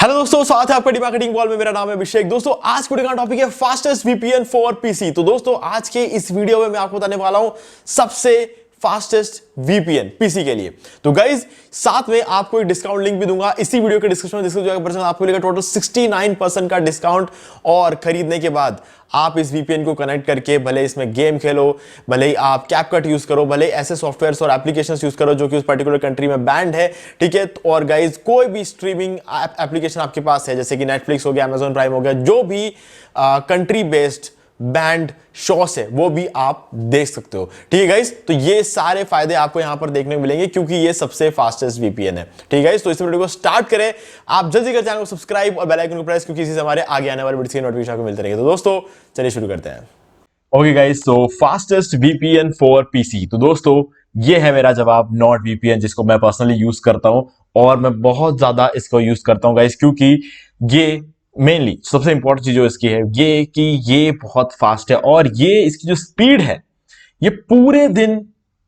Hello दोस्तों, स्वागत है आपका डी मार्केटिंग वॉल में। मेरा नाम है अभिषेक। दोस्तों आज वीडियो का टॉपिक है फास्टेस्ट वीपीएन फॉर पीसी। तो दोस्तों आज के इस वीडियो में मैं आपको बताने वाला हूं सबसे फास्टेस्ट वीपीएन पीसी के लिए। तो गाइज साथ में आपको एक डिस्काउंट लिंक भी दूंगा इसी वीडियो के डिस्क्रिप्शन में। डिस्काउंट आपको मिलेगा टोटल 69% का डिस्काउंट। और खरीदने के बाद आप इस वीपीएन को कनेक्ट करके भले इसमें गेम खेलो, भले ही आप कैपकट यूज करो, भले ऐसे सॉफ्टवेयर्स और एप्लीकेशंस यूज करो जो कि उस पर्टिकुलर कंट्री में बैंड है, ठीक है। और गाइज कोई भी स्ट्रीमिंग एप्लीकेशन आपके पास है जैसे कि नेटफ्लिक्स हो गया, अमेजॉन प्राइम हो गया, जो भी कंट्री बेस्ड बैंड शोस है वो भी आप देख सकते हो, ठीक है गाइस। तो ये सारे फायदे आपको यहां पर देखने को मिलेंगे क्योंकि ये सबसे फास्टेस्ट वीपीएन है, ठीक है गाइस। तो इस वीडियो को स्टार्ट करें। आप जल्दी कर चैनल को सब्सक्राइब और बेल आइकन को प्रेस, क्योंकि इसी से हमारे आगे आने वाले वीडियो की नोटिफिकेशन आपको मिलते रहेंगे। तो दोस्तों चलिए शुरू करते हैं। ओके गाइस, तो फास्टेस्ट वीपीएन फॉर पीसी। तो दोस्तों ये है मेरा जवाब, नॉट वीपीएन, जिसको मैं पर्सनली यूज करता हूं और मैं बहुत ज्यादा इसको यूज करता हूं गाइस, क्योंकि ये मेनली सबसे इंपॉर्टेंट चीज जो इसकी है ये कि ये बहुत फास्ट है और ये इसकी जो स्पीड है ये पूरे दिन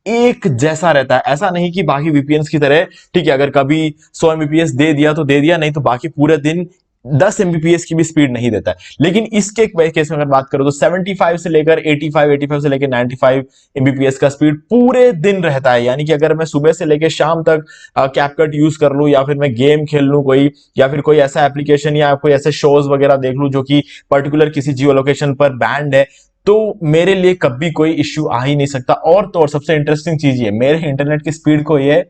एक जैसा रहता है। ऐसा नहीं कि बाकी वीपीएन की तरह, ठीक है, अगर कभी 100 एमबीपीएस दे दिया तो दे दिया, नहीं तो बाकी पूरे दिन 10 एमबीपीएस की भी स्पीड नहीं देता है। लेकिन इसके केस में अगर बात करो तो 75 से लेकर 85 से लेकर 95 एमबीपीएस का स्पीड पूरे दिन रहता है। यानी कि अगर मैं सुबह से लेकर शाम तक कैपकट यूज कर लूं, या फिर मैं गेम खेल लूं कोई, या फिर कोई ऐसा एप्लीकेशन या कोई ऐसे शोज वगैरह देख लूं जो कि पर्टिकुलर किसी जियो लोकेशन पर बैंड है, तो मेरे लिए कभी कोई इश्यू आ ही नहीं सकता। और तो और सबसे इंटरेस्टिंग चीज ये मेरे इंटरनेट की स्पीड को ये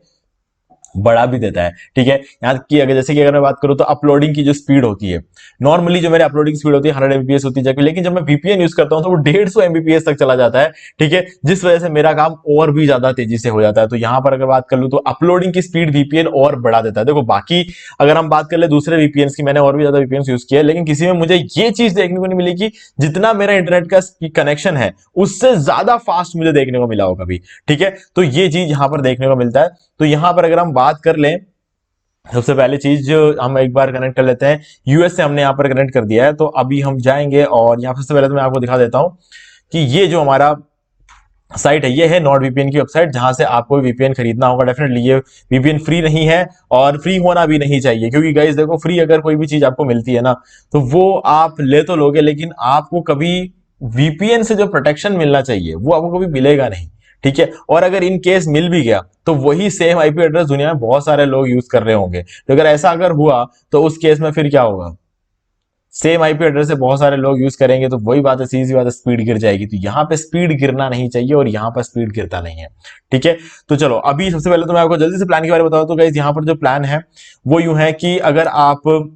बढ़ा भी देता है, ठीक है। यहाँ की अगर जैसे कि अगर मैं बात करूं तो अपलोडिंग की जो स्पीड होती है, नॉर्मली जो मेरे अपलोडिंग स्पीड होती है 100 एमबीपीएस होती है, लेकिन जब मैं वीपीएन यूज करता हूं तो वो 150 एमबीपीएस तक चला जाता है, ठीक है, जिस वजह से मेरा काम और भी ज्यादा तेजी से हो जाता है। तो यहां पर अगर बात कर लूं तो अपलोडिंग की स्पीड वीपीएन और बढ़ा देता है। देखो बाकी अगर हम बात कर ले दूसरे वीपीएन की, मैंने और भी ज्यादा वीपीएन यूज किया है, लेकिन किसी में मुझे ये चीज देखने को नहीं मिली कि जितना मेरा इंटरनेट का कनेक्शन है उससे ज्यादा फास्ट मुझे देखने को मिला हो कभी, ठीक है। तो ये चीज यहां पर देखने को मिलता है। तो यहां पर अगर हम बात कर लें, सबसे पहली चीज जो हम एक बार कनेक्ट कर लेते हैं, यूएस से हमने यहां पर कनेक्ट कर दिया है। तो अभी हम जाएंगे और यहां पर सबसे पहले तो मैं आपको दिखा देता हूं कि ये जो हमारा साइट है ये है नॉट वीपीएन की वेबसाइट, जहां से आपको वीपीएन खरीदना होगा। डेफिनेटली ये वीपीएन फ्री नहीं है और फ्री होना भी नहीं चाहिए, क्योंकि गाइस देखो, फ्री अगर कोई भी चीज आपको मिलती है ना तो वो आप ले तो लोगे, लेकिन आपको कभी वीपीएन से जो प्रोटेक्शन मिलना चाहिए वो आपको कभी मिलेगा नहीं, ठीक है। और अगर इन केस मिल भी गया तो वही सेम आईपी एड्रेस दुनिया में बहुत सारे लोग यूज कर रहे होंगे। तो अगर ऐसा अगर हुआ तो उस केस में फिर क्या होगा, सेम आईपी एड्रेस से बहुत सारे लोग यूज करेंगे, तो वही बात है, सीधी बात है, स्पीड गिर जाएगी। तो यहाँ पे स्पीड गिरना नहीं चाहिए और यहाँ पर स्पीड गिरता नहीं है, ठीक है। तो चलो अभी सबसे पहले तो मैं आपको जल्दी से प्लान के बारे में बताऊं। तो गाइस यहाँ पर जो प्लान है वो यूं है कि अगर आप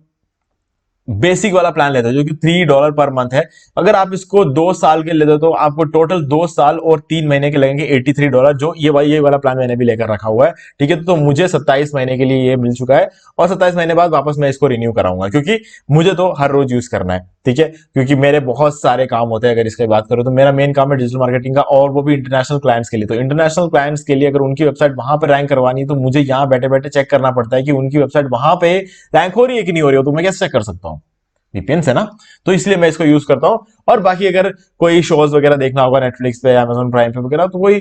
बेसिक वाला प्लान लेते हो जो कि $3 पर मंथ है, अगर आप इसको 2 साल के लेते हो तो आपको टोटल 2 साल और 3 महीने के लगेंगे $83, जो ये वाला प्लान मैंने भी लेकर रखा हुआ है, ठीक है। तो मुझे 27 महीने के लिए ये मिल चुका है और 27 महीने बाद वापस मैं इसको रिन्यू कराऊंगा, क्योंकि मुझे तो हर रोज यूज करना है, ठीक है। क्योंकि मेरे बहुत सारे काम होते हैं। अगर इसकी बात करो तो मेरा मेन काम है डिजिटल मार्केटिंग का, और वो भी इंटरनेशनल क्लाइंट्स के लिए। तो इंटरनेशनल क्लाइंट्स के लिए अगर उनकी वेबसाइट वहां पर रैंक करवानी है तो मुझे यहाँ बैठे बैठे चेक करना पड़ता है कि उनकी वेबसाइट वहां पे रैंक हो रही है कि नहीं हो रही हो। तो मैं कैसे चेक कर सकता हूँ, वीपीएन से ना। तो इसलिए मैं इसको यूज करता हूं। और बाकी अगर कोई शोज वगैरह देखना होगा नेटफ्लिक्स पे, अमेजॉन प्राइम पे वगैरह, तो कोई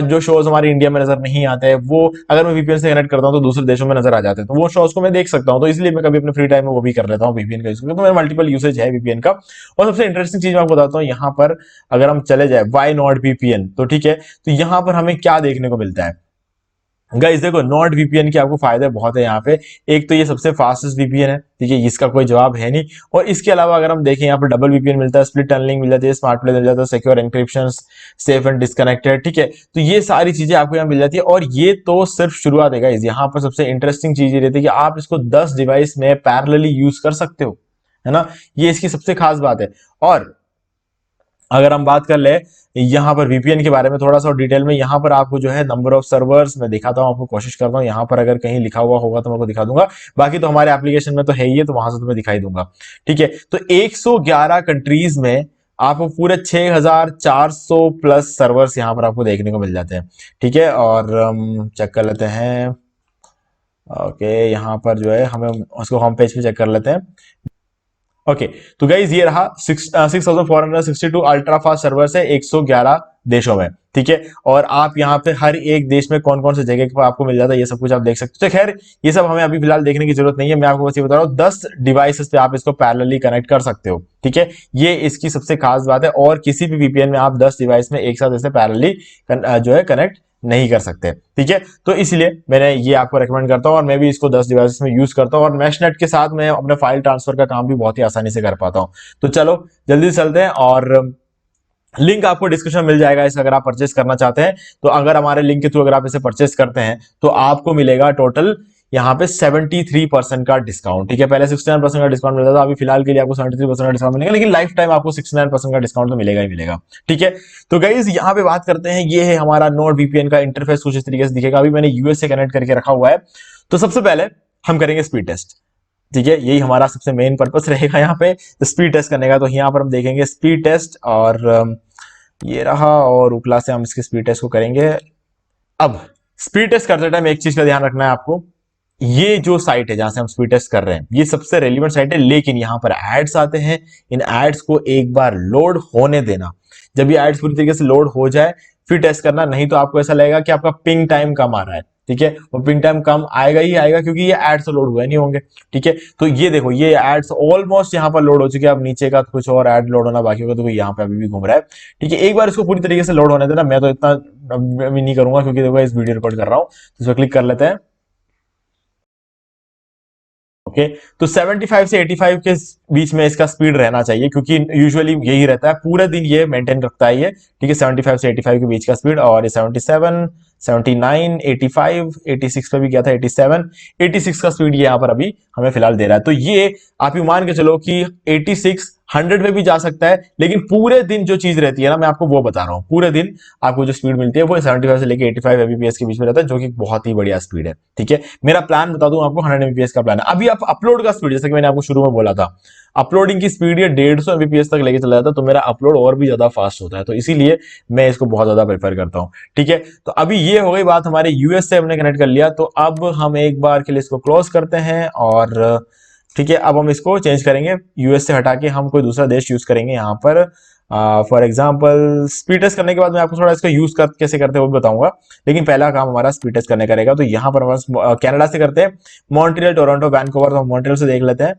जो शोज हमारे इंडिया में नजर नहीं आते हैं वो अगर मैं वीपीएन से कनेक्ट करता हूं तो दूसरे देशों में नजर आ जाते हैं, तो वो शोज को मैं देख सकता हूं। तो इसलिए मैं कभी अपने फ्री टाइम में वो भी कर लेता हूं वीपीएन का यूज करके। तो मेरा मल्टीपल यूसेज है वीपीएन का। और सबसे इंटरेस्टिंग चीज मैं आपको बताता हूँ, यहाँ पर अगर हम चले जाए वाई नॉट वीपीएन, तो ठीक है, तो यहाँ पर हमें क्या देखने को मिलता है गाइस। देखो नॉट वीपीएन के आपको फायदे बहुत है यहाँ पे। एक तो ये सबसे फास्टेस्ट वीपीएन है, ठीक है, इसका कोई जवाब है नहीं। और इसके अलावा अगर हम देखें, यहाँ पर डबल वीपीएन मिलता है, स्प्लिट टनलिंग मिल जाती है, स्मार्ट प्ले मिल जाता है, secure encryption, safe and disconnected, ठीक है। तो ये सारी चीजें आपको यहाँ मिल जाती है। और ये तो सिर्फ शुरुआत है गाइस। यहाँ पर सबसे इंटरेस्टिंग चीज ये रहती है कि आप इसको 10 डिवाइस में पैरेलली यूज कर सकते हो, है ना। ये इसकी सबसे खास बात है। और अगर हम बात कर ले यहाँ पर वीपीएन के बारे में थोड़ा सा डिटेल में, यहाँ पर आपको जो है नंबर ऑफ सर्वर्स मैं दिखाता हूँ, आपको कोशिश करता हूँ। यहाँ पर अगर कहीं लिखा हुआ होगा तो मैं आपको दिखा दूंगा, बाकी तो हमारे एप्लीकेशन में तो है ही है, तो वहां से तो मैं दिखाई दूंगा, ठीक है। तो 111 कंट्रीज में आपको पूरे 6400 प्लस सर्वर्स यहाँ पर आपको देखने को मिल जाते हैं, ठीक है। और चेक कर लेते हैं, ओके, यहाँ पर जो है हमें उसको होम पेज पे चेक कर लेते हैं। ओके तो गाइज ये रहा 6462 अल्ट्रा फास्ट सर्वर है 111 देशों में, ठीक है। और आप यहाँ पे हर एक देश में कौन कौन से जगह पर आपको मिल जाता है ये सब कुछ आप देख सकते हो। तो खैर ये सब हमें अभी फिलहाल देखने की जरूरत नहीं है, मैं आपको बस ये बता रहा हूँ 10 डिवाइसेस पे आप इसको पैरेलली कनेक्ट कर सकते हो, ठीक है। ये इसकी सबसे खास बात है, और किसी भी वीपीएन में आप 10 डिवाइस में एक साथ ऐसे पैरेलली जो है कनेक्ट नहीं कर सकते, ठीक है। तो इसलिए मैंने ये आपको रेकमेंड करता हूं, और मैं भी इसको 10 डिवाइसेस में यूज करता हूं, और मैशनेट के साथ मैं अपने फाइल ट्रांसफर का काम भी बहुत ही आसानी से कर पाता हूं। तो चलो जल्दी चलते हैं, और लिंक आपको डिस्क्रिप्शन में मिल जाएगा इसका, अगर आप परचेस करना चाहते हैं। तो अगर हमारे लिंक के थ्रू अगर आप इसे परचेस करते हैं तो आपको मिलेगा टोटल यहाँ पे 73% का डिस्काउंट, ठीक है। पहले 69% का डिस्काउंट मिलता था, अभी फिलहाल के लिए आपको 73% का डिस्काउंट मिलेगा, लेकिन लाइफ टाइम आपको 69% का डिस्काउंट तो मिलेगा ही मिलेगा, ठीक है। तो गाइस यहाँ पे बात करते हैं, ये है हमारा नोड वीपीएन का इंटरफेस, कुछ इस तरीके से दिखेगा। अभी मैंने यूएस से कनेक्ट करके रखा हुआ है। तो सबसे पहले हम करेंगे स्पीड टेस्ट, ठीक है। यही हमारा सबसे मेन पर्पस रहेगा यहाँ पे स्पीड टेस्ट करने का। तो यहाँ पर हम देखेंगे स्पीड टेस्ट, और ये रहा, और उपला से हम इसके स्पीड टेस्ट को करेंगे। अब स्पीड टेस्ट करते टाइम एक चीज का ध्यान रखना है आपको, ये जो साइट है जहां से हम स्पीड टेस्ट कर रहे हैं ये सबसे रेलिवेंट साइट है, लेकिन यहां पर एड्स आते हैं। इन एड्स को एक बार लोड होने देना, जब ये एड्स पूरी तरीके से लोड हो जाए फिर टेस्ट करना, नहीं तो आपको ऐसा लगेगा कि आपका पिंग टाइम कम आ रहा है, ठीक है। वो पिंग टाइम कम आएगा ही आएगा, क्योंकि ये एड्स तो लोड हुए नहीं होंगे, ठीक है। तो ये देखो ये एड्स ऑलमोस्ट यहाँ पर लोड हो चुके हैं, अब नीचे का कुछ और एड लोड होना बाकी होगा, तो यहाँ पे अभी भी घूम रहा है, ठीक है। एक बार इसको पूरी तरीके से लोड होने देना, मैं तो इतना अभी नहीं करूंगा क्योंकि देखो इस वीडियो रिकॉर्ड कर रहा हूँ। तो इसको क्लिक कर लेते हैं, ओके। तो 75 से 85 के बीच में इसका स्पीड रहना चाहिए, क्योंकि यूजुअली यही रहता है, पूरे दिन ये मेंटेन रखता है ये, ठीक है। 75 से 85 के बीच का स्पीड, और ये 77, 79, 85, 86 पे भी गया था, 87, 86 का स्पीड ये यहाँ पर अभी हमें फिलहाल दे रहा है। तो ये आप ही मान के चलो कि 86 100 पे भी जा सकता है, लेकिन पूरे दिन जो चीज रहती है ना, मैं आपको वो बता रहा हूँ, पूरे दिन आपको जो स्पीड मिलती है वो 75 से लेके 85 एमबीपीएस के बीच में रहता है, जो कि बहुत ही बढ़िया स्पीड है, ठीक है। मेरा प्लान बता दूं आपको, 100 एमबीपीएस का प्लान है। अभी आप अपलोड का स्पीड, जैसे कि मैंने आपको शुरू में बोला था, अपलोडिंग की स्पीड ये 150 एमबीपीएस तक लेके चला जाता है, तो मेरा अपलोड और भी ज्यादा फास्ट होता है, तो इसीलिए मैं इसको बहुत ज्यादा प्रेफर करता हूँ, ठीक है। तो अभी ये हो गई बात, हमारे यूएस से हमने कनेक्ट कर लिया। तो अब हम एक बार के लिए इसको क्लोज करते हैं, और ठीक है अब हम इसको चेंज करेंगे, यूएस से हटा के हम कोई दूसरा देश यूज करेंगे यहाँ पर। फॉर एग्जाम्पल स्पीड टेस्ट करने के बाद मैं आपको थोड़ा इसका यूज कैसे करते हैं वो भी बताऊंगा, लेकिन पहला काम हमारा स्पीड टेस्ट करने का रहेगा। तो यहाँ पर हमारा कनाडा से करते हैं, मॉन्ट्रियल, टोरंटो, वैंकूवर, तो हम मॉन्ट्रियल से देख लेते हैं।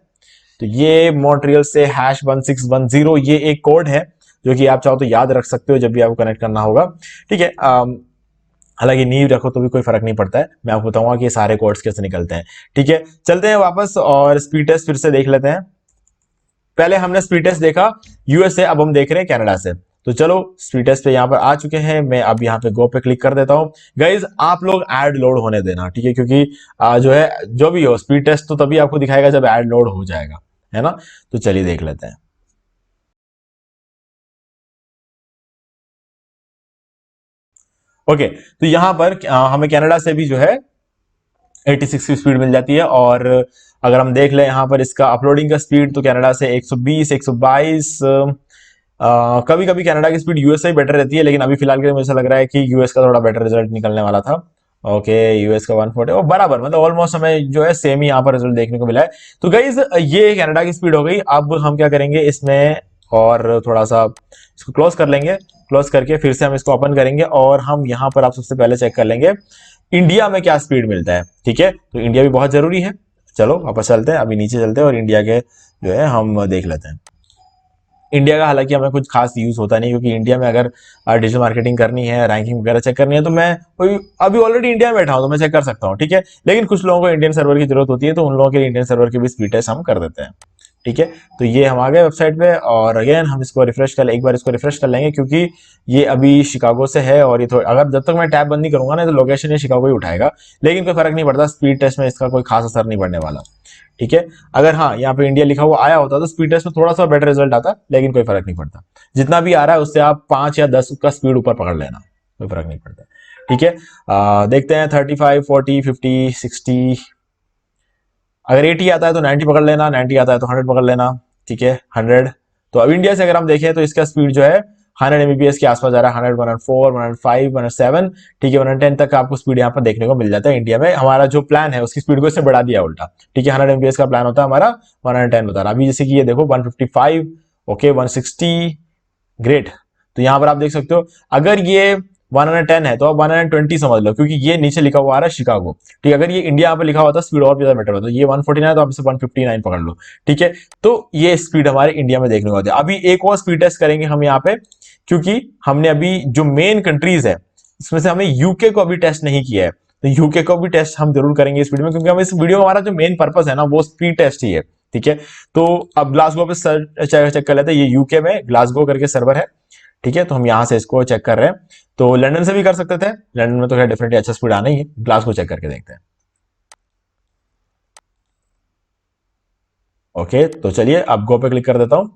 तो ये मॉन्ट्रियल से #1610 ये एक कोड है जो कि आप चाहो तो याद रख सकते हो जब भी आपको कनेक्ट करना होगा, ठीक है। हालांकि नींव रखो तो भी कोई फर्क नहीं पड़ता है, मैं आपको बताऊंगा कि ये सारे कोड्स कैसे निकलते हैं, ठीक है। चलते हैं वापस और स्पीड टेस्ट फिर से देख लेते हैं। पहले हमने स्पीड टेस्ट देखा यूएसए, अब हम देख रहे हैं कनाडा से। तो चलो स्पीड टेस्ट पे यहाँ पर आ चुके हैं, मैं अब यहाँ पे गो पे क्लिक कर देता हूँ। गाइज आप लोग ऐड लोड होने देना, ठीक है, क्योंकि जो है जो भी हो स्पीड टेस्ट तो तभी आपको दिखाएगा जब ऐड लोड हो जाएगा, है ना। तो चलिए देख लेते हैं। ओके तो यहां पर हमें कनाडा से भी जो है 86 की स्पीड मिल जाती है, और अगर हम देख लें यहाँ पर इसका अपलोडिंग का स्पीड, तो कनाडा से 120, 122, कभी कभी कनाडा की स्पीड यूएस से बेटर रहती है, लेकिन अभी फिलहाल के लिए मुझे लग रहा है कि यूएस का थोड़ा बेटर रिजल्ट निकलने वाला था। ओके यूएस का 140 वो बराबर, मतलब ऑलमोस्ट हमें जो है सेम ही यहाँ पर रिजल्ट देखने को मिला है। तो गाइज ये कनाडा की स्पीड हो गई। अब हम क्या करेंगे इसमें, और थोड़ा सा इसको क्लोज कर लेंगे, क्लोज करके फिर से हम इसको ओपन करेंगे, और हम यहाँ पर आप सबसे पहले चेक कर लेंगे इंडिया में क्या स्पीड मिलता है, ठीक है। तो इंडिया भी बहुत जरूरी है। चलो वापस चलते हैं, अभी नीचे चलते हैं और इंडिया के जो है हम देख लेते हैं। इंडिया का हालांकि हमें कुछ खास यूज होता नहीं, क्योंकि इंडिया में अगर डिजिटल मार्केटिंग करनी है, रैंकिंग वगैरह चेक करनी है, तो मैं अभी ऑलरेडी इंडिया में बैठा हूं तो मैं चेक कर सकता हूं, ठीक है। लेकिन कुछ लोगों को इंडियन सर्वर की जरूरत होती है, तो उन लोगों के लिए इंडियन सर्वर की भी स्पीड टेस्ट हम कर देते हैं, ठीक है। तो ये हम आ गए वेबसाइट पे, और अगेन हम इसको रिफ्रेश कर, एक बार इसको रिफ्रेश कर लेंगे, क्योंकि ये अभी शिकागो से है, और ये अगर जब तक मैं टैब बंद नहीं करूंगा ना, तो लोकेशन ये शिकागो ही उठाएगा, लेकिन कोई फर्क नहीं पड़ता, स्पीड टेस्ट में इसका कोई खास असर नहीं पड़ने वाला, ठीक है। अगर हाँ यहाँ पे इंडिया लिखा हुआ आया होता तो स्पीड टेस्ट में थोड़ा सा बेटर रिजल्ट आता, लेकिन कोई फर्क नहीं पड़ता, जितना भी आ रहा है उससे आप 5 या 10 का स्पीड ऊपर पकड़ लेना, कोई फर्क नहीं पड़ता, ठीक है। देखते हैं 35, 40, 50, 60, अगर 80 आता है तो 90 पकड़ लेना, 90 आता है तो 100 पकड़ लेना, ठीक है 100। तो अब इंडिया से अगर हम देखें तो इसका स्पीड जो है 100 Mbps के आसपास जा रहा है, 100, 104, 105, 107, ठीक है, 110 तक आपको स्पीड यहाँ पर देखने को मिल जाता है। इंडिया में हमारा जो प्लान है उसकी स्पीड को इससे बढ़ा दिया उल्टा, ठीक है। 100 Mbps का प्लान होता है हमारा, 110 बता रहा। अभी जैसे कि ये देखो 155, ओके, 160, ग्रेट। तो यहाँ पर आप देख सकते हो, अगर ये 110 है तो आप 120 समझ लो, क्योंकि ये नीचे लिखा हुआ आ रहा है शिकागो, ठीक है। अगर ये इंडिया यहाँ पे लिखा हुआ था स्पीड और भी ज्यादा बेटर होता, ये 149 है तो आप इसे 159 पकड़ लो, ठीक है। तो ये स्पीड हमारे इंडिया में देखने को आती है। अभी एक और स्पीड टेस्ट करेंगे हम यहाँ पे, क्योंकि हमने अभी जो मेन कंट्रीज है इसमें से हमें यूके को अभी टेस्ट नहीं किया है, तो यूके को भी टेस्ट हम जरूर करेंगे इस वीडियो में, क्योंकि हम इस वीडियो में हमारा जो मेन पर्पस है ना वो स्पीड टेस्ट ही है, ठीक है। तो अब ग्लासगो पे चेक कर लेते हैं, ये यूके में ग्लासगो करके सर्वर है, ठीक है। तो हम यहां से इसको चेक कर रहे हैं, तो लंदन से भी कर सकते थे, लंदन में तो खैर डेफिनेटली अच्छा स्पीड आना ही है। ग्लासगो चेक करके देखते हैं। ओके, तो चलिए अब गो पे क्लिक कर देता हूं।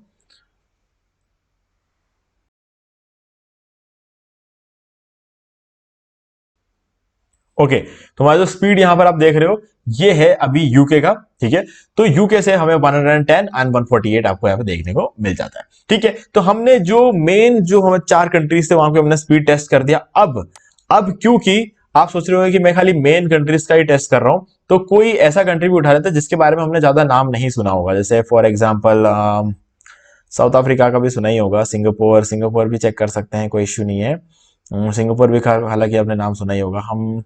ओके, तो हमारा जो स्पीड यहां पर आप देख रहे हो ये है अभी यूके का, ठीक है। तो यूके से हमें 110 एंड 148 आपको यहां पे देखने को मिल जाता है, ठीक है। तो हमने जो मेन जो हमें 4 कंट्रीज थे वहां पे हमने स्पीड टेस्ट कर दिया। अब क्योंकि आप सोच रहे हो कि मैं खाली मेन कंट्रीज का ही टेस्ट कर रहा हूं, तो कोई ऐसा कंट्री भी उठा लेते हैं जिसके बारे में हमने ज्यादा नाम नहीं सुना होगा। जैसे फॉर एग्जाम्पल साउथ अफ्रीका का भी सुना ही होगा, सिंगापुर, सिंगापुर भी चेक कर सकते हैं, कोई इश्यू नहीं है। सिंगापुर भी हालांकि आपने नाम सुना ही होगा। हम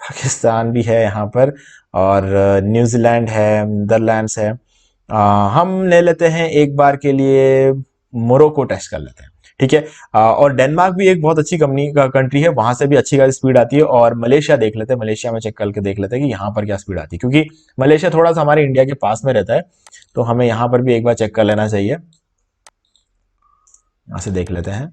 पाकिस्तान भी है यहाँ पर, और न्यूजीलैंड है, नीदरलैंड्स है। हम ले लेते हैं एक बार के लिए मोरक्को टेस्ट कर लेते हैं, ठीक है। और डेनमार्क भी एक बहुत अच्छी कंपनी का कंट्री है, वहां से भी अच्छी खासी स्पीड आती है। और मलेशिया देख लेते हैं, मलेशिया में चेक करके देख लेते हैं कि यहाँ पर क्या स्पीड आती है, क्योंकि मलेशिया थोड़ा सा हमारे इंडिया के पास में रहता है, तो हमें यहाँ पर भी एक बार चेक कर लेना चाहिए। यहाँ से देख लेते हैं।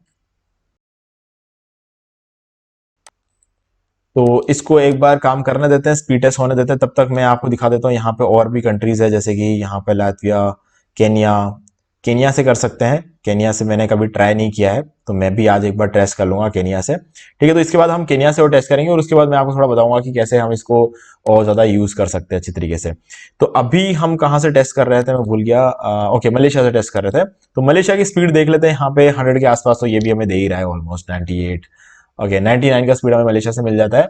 तो इसको एक बार काम करने देते हैं, स्पीड टेस्ट होने देते हैं, तब तक मैं आपको दिखा देता हूँ यहाँ पे और भी कंट्रीज है, जैसे कि यहाँ पे लातविया, केनिया। केनिया से कर सकते हैं, केनिया से मैंने कभी ट्राई नहीं किया है, तो मैं भी आज एक बार टेस्ट कर लूंगा केनिया से, ठीक है। तो इसके बाद हम केनिया से और टेस्ट करेंगे, और उसके बाद मैं आपको थोड़ा बताऊंगा कि कैसे हम इसको और ज्यादा यूज कर सकते हैं अच्छी तरीके से। तो अभी हम कहाँ से टेस्ट कर रहे थे, मैं भूल गया। ओके, मलेशिया से टेस्ट कर रहे थे। तो मलेशिया की स्पीड देख लेते हैं, यहाँ पे 100 के आसपास, तो ये भी हमें दे ही रहा है ऑलमोस्ट 98। ओके, 99 का स्पीड हमें मलेशिया से मिल जाता है।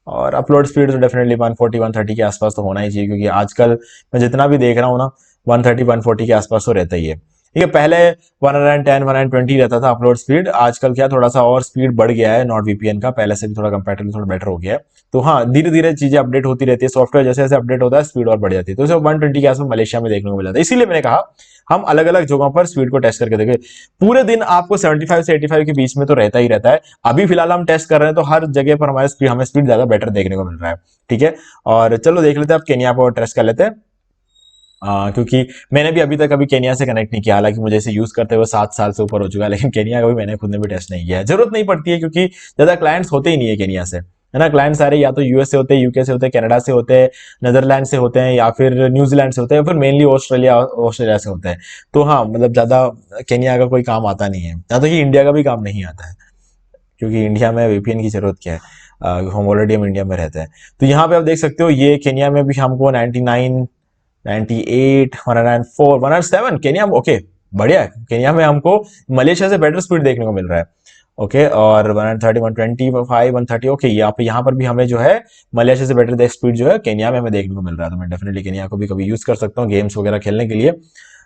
और अपलोड स्पीड तो डेफिनेटली 140 130 के आसपास तो होना ही चाहिए, क्योंकि आजकल मैं जितना भी देख रहा हूँ ना 130 140 के आसपास तो रहता ही है, ठीक है। पहले 110 120 रहता था अपलोड स्पीड, आजकल क्या थोड़ा सा और स्पीड बढ़ गया है नॉट वीपीएन का, पहले से भी थोड़ा कंपैरेटिवली थोड़ा बेटर हो गया है। तो हाँ, धीरे धीरे चीजें अपडेट होती रहती है, सॉफ्टवेयर जैसे जैसे अपडेट होता है स्पीड और बढ़ जाती है। तो इसे 120 के आसपास मलेशिया में देखने को मिल जाता है। इसीलिए मैंने कहा हम अलग अलग जगहों पर स्पीड को टेस्ट करके देखें। पूरे दिन आपको 75 से 85 के बीच में तो रहता ही रहता है। अभी फिलहाल हम टेस्ट कर रहे हैं, तो हर जगह पर हमें स्पीड ज्यादा बेटर देखने को मिल रहा है, ठीक है। और चलो देख लेते हैं, अब केनिया पर टेस्ट कर लेते हैं। क्योंकि मैंने भी अभी तक अभी केनिया से कनेक्ट नहीं किया, हालांकि मुझे इसे यूज करते हुए 7 साल से ऊपर हो चुका है, लेकिन केनिया का भी मैंने खुद ने भी टेस्ट नहीं किया है। जरूरत नहीं पड़ती है, क्योंकि ज्यादा क्लाइंट्स होते ही नहीं है केनिया से, है ना। क्लाइंट सारे या तो यूएस से होते हैं, यूके से होते हैं, कनाडा से होते हैं, नीदरलैंड से होते हैं, या फिर न्यूजीलैंड से होते हैं, या फिर मेनली ऑस्ट्रेलिया ऑस्ट्रेलिया से होते हैं। तो हाँ, मतलब ज्यादा केनिया का कोई काम आता नहीं है, या तो ये इंडिया का भी काम नहीं आता है, क्योंकि इंडिया में वीपीएन की जरूरत क्या है, हम ऑलरेडी हम इंडिया में रहते हैं। तो यहाँ पे आप देख सकते हो, ये केनिया में भी हमको 99, 98, 104, 107 केनिया, ओके बढ़िया है। केनिया में हमको मलेशिया से बेटर स्पीड देखने को मिल रहा है, ओके। और 130, 125, 130, ओके। यहाँ पर भी हमें जो है मलेशिया से बेटर स्पीड जो है केनिया में हमें देखने को मिल रहा है। तो मैं डेफिनेटली केनिया को भी कभी यूज कर सकता हूँ गेम्स वगैरह खेलने के लिए।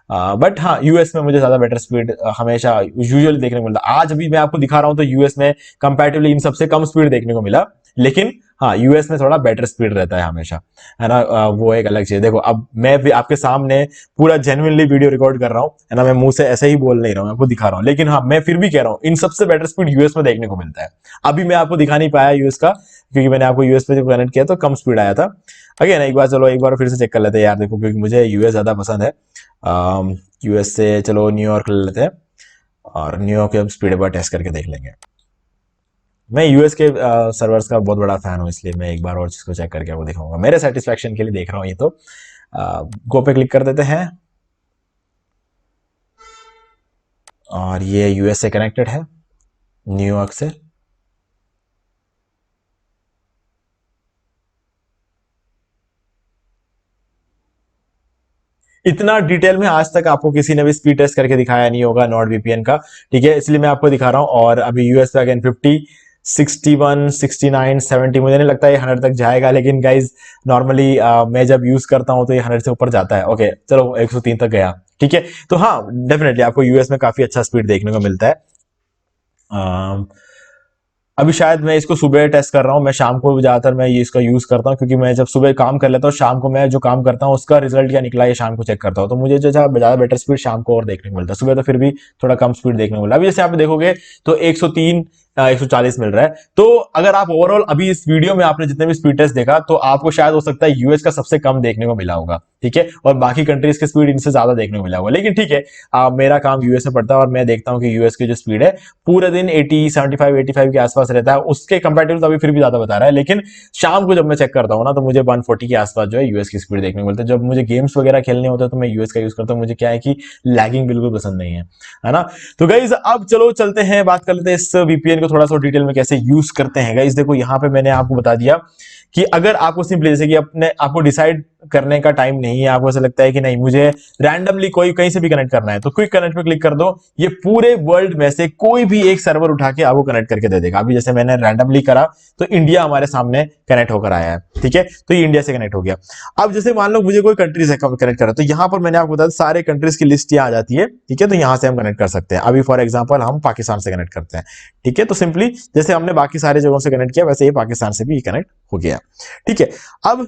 बट हाँ, यूएस में मुझे ज्यादा बेटर स्पीड हमेशा यूजुअली देखने को मिलता है। आज भी मैं आपको दिखा रहा हूं तो यूएस में कंपैरेटिवली इन सबसे कम स्पीड देखने को मिला, लेकिन हाँ, यूएस में थोड़ा बेटर स्पीड रहता है हमेशा, है ना। वो एक अलग चीज। देखो, अब मैं भी आपके सामने पूरा जेन्युइनली वीडियो रिकॉर्ड कर रहा हूँ, है ना, मैं मुंह से ऐसे ही बोल नहीं रहा हूँ, आपको दिखा रहा हूँ, लेकिन हाँ, मैं फिर भी कह रहा हूँ इन सबसे बेटर स्पीड यूएस में देखने को मिलता है। अभी मैं आपको दिखा नहीं पाया यूएस का, क्योंकि मैंने आपको यूएस पे जब कनेक्ट किया तो कम स्पीड आया था। अगेन एक बार, चलो एक बार फिर से चेक कर लेते हैं यार, देखो, क्योंकि मुझे यूएस ज्यादा पसंद है। यूएस से चलो न्यूयॉर्क ले लेते हैं, और न्यूयॉर्क के स्पीड एक बार टेस्ट करके देख लेंगे। मैं यूएस के सर्वर्स का बहुत बड़ा फैन हूँ, इसलिए मैं एक बार और चीज को चेक करके आपको दिखाऊंगा, मेरे सेटिस्फेक्शन के लिए देख रहा हूँ ये तो। गो पे क्लिक कर देते हैं, और ये यूएस से कनेक्टेड है, न्यूयॉर्क से। इतना डिटेल में आज तक आपको किसी ने भी स्पीड टेस्ट करके दिखाया नहीं होगा नॉर्ड वीपीएन का, ठीक है, इसलिए मैं आपको दिखा रहा हूं। और अभी यूएस पे अगेन 50, 61, 69, 70, मुझे नहीं लगता ये 100 तक जाएगा, लेकिन गाइज नॉर्मली मैं जब यूज करता हूं तो ये 100 से ऊपर जाता है। ओके चलो 103 तक गया, ठीक है। तो हाँ डेफिनेटली आपको यूएस में काफी अच्छा स्पीड देखने को मिलता है। अभी शायद मैं इसको सुबह टेस्ट कर रहा हूँ, मैं शाम को ज्यादातर मैं ये इसका यूज करता हूँ, क्योंकि मैं जब सुबह काम कर लेता हूँ, शाम को मैं जो काम करता हूँ उसका रिजल्ट क्या निकला है शाम को चेक करता हूँ, तो मुझे जो ज्यादा बेटर स्पीड शाम को और देखने को मिलता है। सुबह तो फिर भी थोड़ा कम स्पीड देखने को मिला। अभी जैसे आप देखोगे तो 103, 140 मिल रहा है। तो अगर आप ओवरऑल अभी इस वीडियो में आपने जितने भी स्पीड टेस्ट देखा, तो आपको शायद हो सकता है यूएस का सबसे कम देखने को मिला होगा, ठीक है, और बाकी कंट्रीज के स्पीड इनसे ज्यादा देखने को मिला होगा। लेकिन ठीक है, मेरा काम यूएस में पड़ता है और मैं देखता हूँ कि यूएस की जो स्पीड है पूरे दिन 80, 75, 85 के आसपास रहता है। उसके कंपेरेटिव तो अभी फिर भी ज्यादा बता रहा है, लेकिन शाम को जब मैं चेक करता हूँ ना, तो मुझे 140 के आसपास जो है यूएस की स्पीड देखने को मिलता है। जब मुझे गेम्स वगैरह खेलने होते हैं तो मैं यूएस का यूज करता हूँ। मुझे क्या है कि लैगिंग बिल्कुल पसंद नहीं है ना। तो गाइज अब चलो चलते हैं, बात कर लेते हैं इस वीपीएन को थोड़ा सा डिटेल में कैसे यूज करते हैं। गाइज देखो यहाँ पे मैंने आपको बता दिया कि अगर आपको सिंपली जैसे कि अपने आपको डिसाइड करने का टाइम नहीं है, आपको ऐसा लगता है कि नहीं मुझे रैंडमली कोई कहीं से भी कनेक्ट करना है, तो क्विक कनेक्ट पे क्लिक कर दो। ये पूरे वर्ल्ड में से कोई भी एक सर्वर उठा के आपको कनेक्ट करके दे देगा। अभी जैसे मैंने रैंडमली करा तो इंडिया हमारे सामने कनेक्ट होकर आया है, ठीक है, तो ये इंडिया से कनेक्ट हो गया। अब जैसे मान लो मुझे कोई कंट्री से कनेक्ट करा, तो यहाँ पर मैंने आपको बताया सारे कंट्रीज की लिस्ट यहाँ आ जाती है, ठीक है, तो यहाँ से हम कनेक्ट कर सकते हैं। अभी फॉर एग्जाम्पल हम पाकिस्तान से कनेक्ट करते हैं, ठीक है, तो सिंपली जैसे हमने बाकी सारे जगहों से कनेक्ट किया वैसे ये पाकिस्तान से भी कनेक्ट हो गया, ठीक है। अब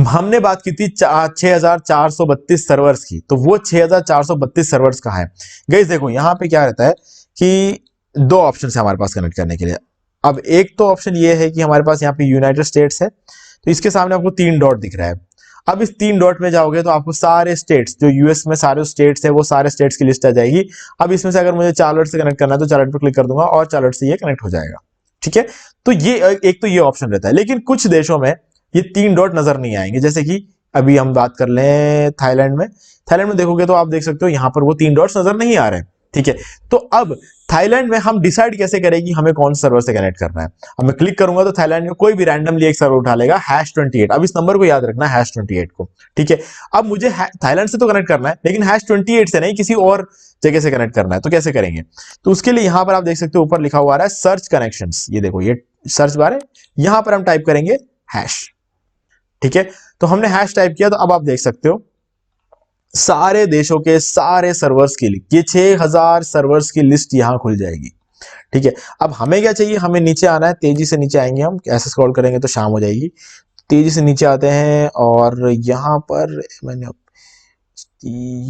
हमने बात की थी 6432 सर्वर्स की, तो वो 6432 सर्वर्स कहाँ है। गाइस देखो यहाँ पे क्या रहता है कि दो ऑप्शन है हमारे पास कनेक्ट करने के लिए। अब एक तो ऑप्शन ये है कि हमारे पास यहाँ पे यूनाइटेड स्टेट्स है, तो इसके सामने आपको 3 डॉट दिख रहा है। अब इस 3 डॉट में जाओगे तो आपको सारे स्टेट्स जो यूएस में सारे स्टेट्स है वो सारे स्टेट्स की लिस्ट आ जाएगी। अब इसमें से अगर मुझे चार्लोट से कनेक्ट करना है तो चार्लोट पे क्लिक कर दूंगा और चार्लोट से ये कनेक्ट हो जाएगा, ठीक है। तो ये एक तो ये ऑप्शन रहता है, लेकिन कुछ देशों में ये 3 डॉट नजर नहीं आएंगे। जैसे कि अभी हम बात कर लें थाईलैंड में देखोगे तो आप देख सकते हो यहाँ पर वो 3 डॉट्स नजर नहीं आ रहे हैं, ठीक है। तो अब थाईलैंड में हम डिसाइड कैसे करें कि हमें कौन सर्वर से कनेक्ट करना है। अब मैं क्लिक करूंगा तो थाईलैंड में कोई भी रैंडमली एक सर्वर उठा लेगा #28। अब इस नंबर को याद रखना #28 को, ठीक है। अब मुझे थाईलैंड से तो कनेक्ट करना है, लेकिन #28 से नहीं किसी और जगह से कनेक्ट करना है, तो कैसे करेंगे। तो उसके लिए यहां पर आप देख सकते हो ऊपर लिखा हुआ आ रहा है सर्च कनेक्शंस। ये देखो ये सर्च बार है, यहां पर हम टाइप करेंगे हैश, ठीक है। तो हमने हैश टाइप किया, तो अब आप देख सकते हो सारे देशों के सारे सर्वर्स के लिए ये 6000 सर्वर्स की लिस्ट यहां खुल जाएगी, ठीक है। अब हमें क्या चाहिए, हमें नीचे आना है, तेजी से नीचे आएंगे, हम ऐसे स्क्रॉल करेंगे तो शाम हो जाएगी। तेजी से नीचे आते हैं और यहां पर मैंने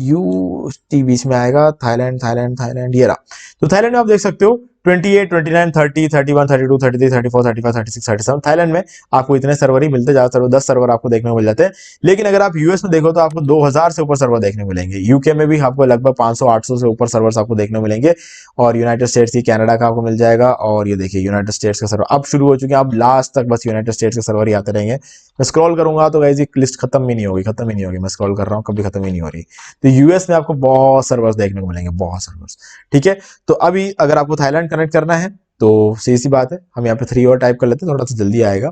यू टी बीच में आएगा, थाईलैंड ये रहा। तो थाईलैंड में आप देख सकते हो 28, 29, 30, 31, 32, 33, 34, 35, 36, 37 थाईलैंड में आपको इतने सर्वर ही मिलते हैं। ज्यादा सर्वर 10 सर्वर आपको देखने को मिल जाते हैं। लेकिन अगर आप यूएस में देखो तो आपको 2000 से ऊपर सर्वर देखने को मिलेंगे। यूके में भी आपको लगभग 500, 800 से ऊपर सर्वर्स आपको देखने को मिलेंगे। और यूनाइटेड स्टेट्स की कनाडा का आपको मिल जाएगा। और ये देखिए यूनाइटेड स्टेट्स का सर्वर अब शुरू हो चुके हैं, अब लास्ट तक बस यूनाइटेड स्टेट्स के सर्वर ही आते रहेंगे। मैं स्क्रॉल करूंगा तो गाइस लिस्ट खत्म ही नहीं होगी, मैं स्क्रॉल कर रहा हूँ कभी खत्म ही नहीं हो रही। तो यूएस में आपको बहुत सर्वर्स देखने को मिलेंगे, बहुत सर्वर्स, ठीक है। तो अभी अगर आपको थाईलैंड कनेक्ट करना है तो सही सी बात है, हम यहाँ पे 3 और टाइप कर लेते हैं, थोड़ा सा जल्दी आएगा।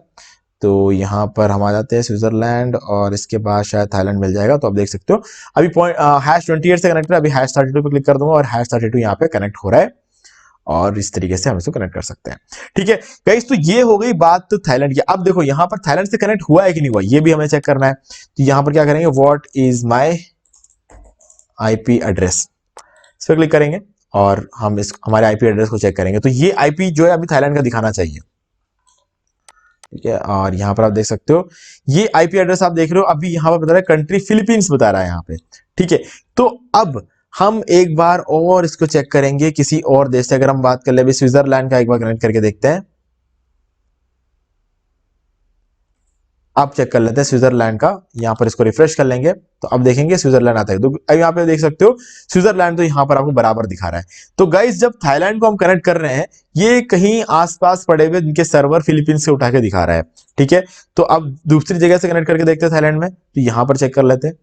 तो यहाँ पर हम आ जाते हैं स्विट्जरलैंड और इसके बाद शायद थाईलैंड मिल जाएगा। तो आप देख सकते हो अभी #28 से कनेक्ट है, अभी #32 पे क्लिक कर दूंगा और #32 यहाँ पे कनेक्ट हो रहा है और इस तरीके से हम इसको कनेक्ट कर सकते हैं, ठीक है गाइस। तो ये हो गई बात थाईलैंड की। अब देखो यहाँ पर थाईलैंड से कनेक्ट हुआ है कि नहीं हुआ, ये भी हमें चेक करना है। तो यहाँ पर क्या करेंगे, what is my IP address, इस पर क्लिक करेंगे और हम इस हमारे IP एड्रेस को चेक करेंगे। तो ये IP जो है अभी थाईलैंड का दिखाना चाहिए, ठीक है। और यहाँ पर आप देख सकते हो ये IP एड्रेस आप देख रहे हो, अभी यहाँ पर बता रहा है कंट्री फिलीपींस बता रहा है यहाँ पे, ठीक है। तो अब हम एक बार और इसको चेक करेंगे किसी और देश से। अगर हम बात कर ले स्विट्जरलैंड का, एक बार कनेक्ट करके देखते हैं। आप चेक कर लेते हैं स्विट्जरलैंड का, यहाँ पर इसको रिफ्रेश कर लेंगे तो अब देखेंगे स्विट्जरलैंड आता है। तो यहाँ पे देख सकते हो स्विट्जरलैंड तो यहाँ पर आपको बराबर दिखा रहा है। तो गाइस जब थाईलैंड को हम कनेक्ट कर रहे हैं, ये कहीं आसपास पड़े हुए जिनके सर्वर फिलीपींस से उठा के दिखा रहा है, ठीक है। तो अब दूसरी जगह से कनेक्ट करके देखते हैं थाईलैंड में, तो यहाँ पर चेक कर लेते हैं।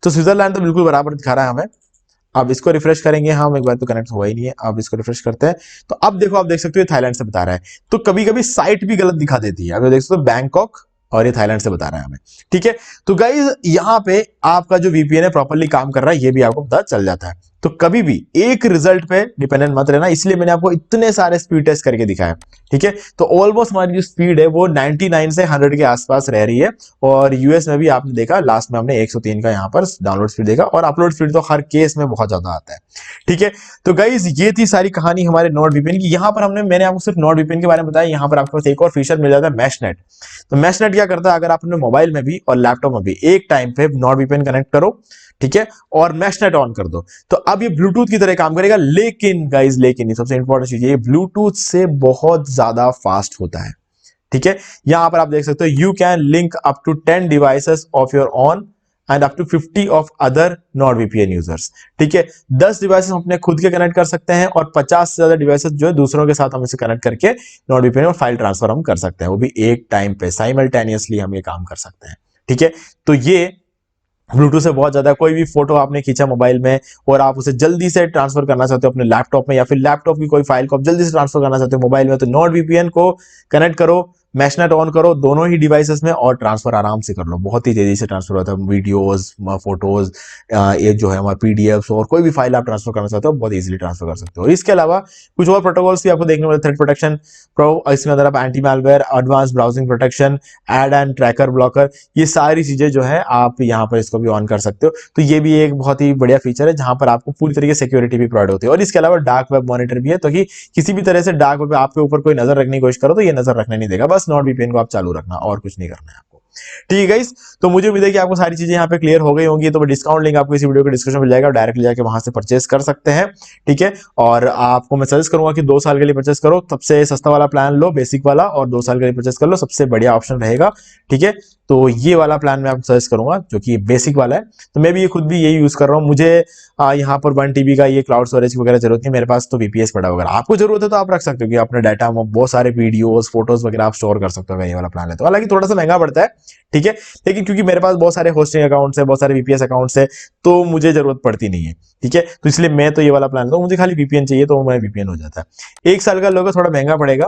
तो स्विट्जरलैंड तो बिल्कुल बराबर दिखा रहा है हमें। अब इसको रिफ्रेश करेंगे हम, एक बार तो कनेक्ट हुआ ही नहीं है। अब इसको रिफ्रेश करते हैं तो अब देखो आप देख सकते हो थाईलैंड से बता रहा है। तो कभी कभी साइट भी गलत दिखा देती है। अब देख सकते हो बैंकॉक और ये थाईलैंड से बता रहा है हमें। ठीक है, तो गाइज यहाँ पे आपका जो वीपीएन है प्रॉपर्ली काम कर रहा है ये भी आपको पता चल जाता है। तो कभी भी एक रिजल्ट पे डिपेंडेंट मत रहना, इसलिए मैंने आपको इतने सारे स्पीड टेस्ट करके दिखाया। ठीक है, तो ऑलमोस्ट हमारी जो स्पीड है वो 99 से 100 के आसपास रह रही है। और यूएस में भी आपने देखा लास्ट में हमने 103 का यहाँ पर डाउनलोड स्पीड देखा, और अपलोड स्पीड तो हर केस में बहुत ज्यादा आता है। ठीक है, तो गाइज ये थी सारी कहानी हमारे नॉर्ड वीपीएन की। यहाँ पर मैंने आपको सिर्फ नॉर्ड वीपीएन के बारे में बताया। यहाँ पर आपके पास एक और फीचर मिल जाता है मैशनेट। तो मैशनेट क्या करता है, अगर आप अपने मोबाइल में भी और लैपटॉप में भी एक टाइम पे नॉर्ड वीपीएन कनेक्ट करो, ठीक है, और मैशनेट ऑन कर दो, तो अब ये ब्लूटूथ की तरह काम करेगा। लेकिन गाइज लेकिन ये सबसे इंपॉर्टेंट चीज, ये ब्लूटूथ से बहुत ज्यादा फास्ट होता है। ठीक है, यहां पर आप देख सकते हो you can link up to 10 devices of your own and up to 50 of other Nord VPN users. ठीक है, 10 डिवाइसेस हम अपने खुद के कनेक्ट कर सकते हैं, और 50 से ज्यादा डिवाइसेस जो है दूसरों के साथ हम इसे कनेक्ट करके नॉर्ड वीपीएन में फाइल ट्रांसफर हम कर सकते हैं, वो भी एक टाइम पे साइमल्टेनियसली हम ये काम कर सकते हैं। ठीक है, तो ये ब्लूटूथ से बहुत ज्यादा, कोई भी फोटो आपने खींचा मोबाइल में और आप उसे जल्दी से ट्रांसफर करना चाहते हो अपने लैपटॉप में, या फिर लैपटॉप की कोई फाइल को आप जल्दी से ट्रांसफर करना चाहते हो मोबाइल में, तो नॉर्ड वीपीएन को कनेक्ट करो, मैशनेट ऑन करो दोनों ही डिवाइसेस में, और ट्रांसफर आराम से कर लो। बहुत ही तेजी से ट्रांसफर होता है, वीडियोस, फोटोज, ये जो है हमारे पीडीएफ और कोई भी फाइल आप ट्रांसफर करना चाहते हो बहुत इजीली ट्रांसफर कर सकते हो। इसके अलावा कुछ और प्रोटोकॉल्स भी आपको देखने को, थ्रेड प्रोटेक्शन प्रो, इसमें अगर आप anti malware, advance browsing protection, ad and tracker blocker, ये सारी चीजें जो है आप यहाँ पर इसको भी ऑन कर सकते हो। तो ये भी एक बहुत ही बढ़िया फीचर है जहां पर आपको पूरी तरीके से सिक्योरिटी भी प्रोवाइड होती है। और इसके अलावा डार्क वेब मॉनिटर भी है, तो कि किसी भी तरह से डार्क वेब पे आपके ऊपर कोई नजर रखने की कोशिश करो तो ये नजर रखने नहीं देगा, बस नॉर्ड वीपीएन को आप चालू रखना और कुछ नहीं करना है आपको। ठीक है गाइस, तो मुझे उम्मीद है कि आपको सारी चीजें यहाँ पे क्लियर हो गई होंगी। तो डिस्काउंट लिंक आपको इसी वीडियो के डिस्क्रिप्शन में मिल जाएगा, डायरेक्टली जाके वहां से परचेस कर सकते हैं। ठीक है, और आपको मैं सजेस्ट करूंगा कि 2 साल के लिए परचेस करो, सबसे सस्ता वाला प्लान लो बेसिक वाला, और 2 साल के लिए परचेस कर लो, सबसे बढ़िया ऑप्शन रहेगा। ठीक है, तो ये वाला प्लान मैं आपको सजेस्ट करूंगा जो कि बेसिक वाला है। तो मैं भी ये खुद भी यही यूज कर रहा हूँ। मुझे यहाँ पर 1 TB का ये क्लाउड स्टोरेज वगैरह जरूरत नहीं, मेरे पास तो VPS पड़ा वगैरह। आपको जरूरत है तो आप रख सकते हो कि अपने डाटा में बहुत सारे वीडियोस, फोटोज वगैरह आप स्टोर कर सकते हो ये वाला प्लान है तो। हालांकि थोड़ा सा महंगा पड़ता है, ठीक है, लेकिन क्योंकि मेरे पास बहुत सारे होस्टिंग अकाउंट्स है, बहुत सारे VPS अकाउंट्स है, तो मुझे जरूरत पड़ती नहीं है। ठीक है, तो इसलिए मैं तो ये वाला प्लान लेता हूँ, मुझे खाली VPN चाहिए तो मैं VPN हो जाता है। 1 साल का लोगे थोड़ा महंगा पड़ेगा,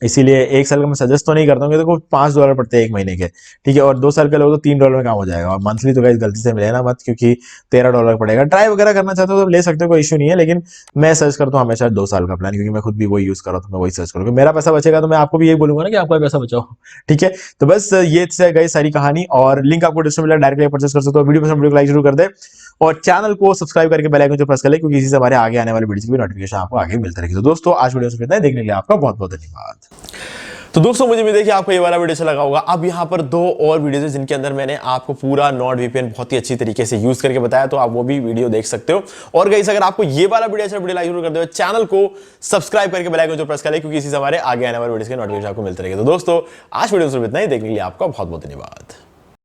इसीलिए 1 साल का मैं सजेस्ट तो नहीं करता हूँ, देखो $5 पड़ते हैं 1 महीने के। ठीक है, और 2 साल के लोग तो $3 में काम हो जाएगा। और मंथली तो गाइस गलती से मिले ना मत, क्योंकि $13 पड़ेगा। ट्राई वगैरह करना चाहते हो तो ले सकते हो, कोई इशू नहीं है, लेकिन मैं सजेस्ट करता हूँ हमेशा 2 साल का प्लान, क्योंकि मैं खुद भी वही यूज कर रहा हूँ, तो मैं वही सजेस्ट करूँगा। मेरा पैसा बचेगा तो मैं आपको भी यही बोलूंगा ना कि आपका पैसा बचाओ। ठीक है, तो बस ये गाइस सारी कहानी, और लिंक आपको डिस्क्रिप्शन में डायरेक्टली परचेस कर सकते हो। वीडियो पसंद वीडियो को लाइक जरूर कर दे, और चैनल को सब्सक्राइब करके बेल आइकन को प्रेस कर ले, क्योंकि इसी से हमारे आगे आने वाली वीडियो की नोटिफिकेशन आपको आगे मिलता रहेगी। तो दोस्तों आज वीडियो से इतना ही, देखने के लिए आपका बहुत बहुत धन्यवाद। तो दोस्तों मुझे उम्मीद है कि आपको ये वाला वीडियो अच्छा लगा होगा। अब यहाँ पर 2 और वीडियोस है जिनके अंदर मैंने आपको पूरा नॉर्ड वीपीएन बहुत ही अच्छी तरीके से यूज करके बताया, तो आप वो भी वीडियो देख सकते हो। और गाइस अगर आपको ये वाला वीडियो अच्छा, वीडियो लाइक जरूर कर दो, चैनल को सब्सक्राइब करके बेल आइकन को प्रेस कर ले, क्योंकि इसी से हमारे आगे आने वाले वीडियोस के नोटिफिकेशन आपको मिलते रहेंगे। तो दोस्तों आज वीडियो में इतना ही, देखने के लिए आपका बहुत बहुत धन्यवाद।